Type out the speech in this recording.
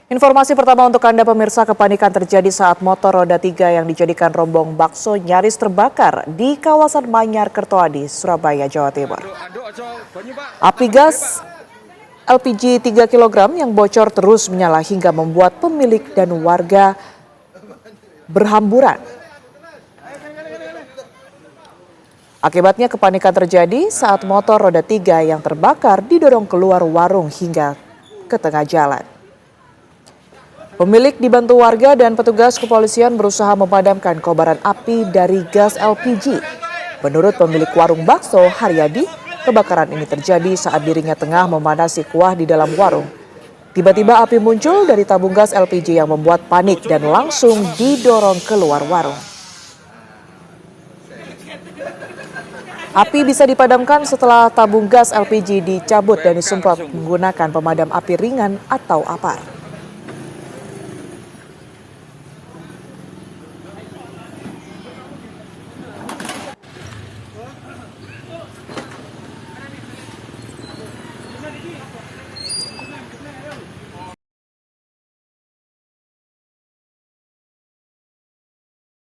Informasi pertama untuk Anda pemirsa, kepanikan terjadi saat motor roda 3 yang dijadikan rombong bakso nyaris terbakar di kawasan Manyar Kertoadi, Surabaya, Jawa Timur. Api gas LPG 3 kg yang bocor terus menyala hingga membuat pemilik dan warga berhamburan. Akibatnya kepanikan terjadi saat motor roda 3 yang terbakar didorong keluar warung hingga ke tengah jalan. Pemilik dibantu warga dan petugas kepolisian berusaha memadamkan kobaran api dari gas LPG. Menurut pemilik warung bakso, Haryadi, kebakaran ini terjadi saat dirinya tengah memanasi kuah di dalam warung. Tiba-tiba api muncul dari tabung gas LPG yang membuat panik dan langsung didorong keluar warung. Api bisa dipadamkan setelah tabung gas LPG dicabut dan disemprot menggunakan pemadam api ringan atau APAR.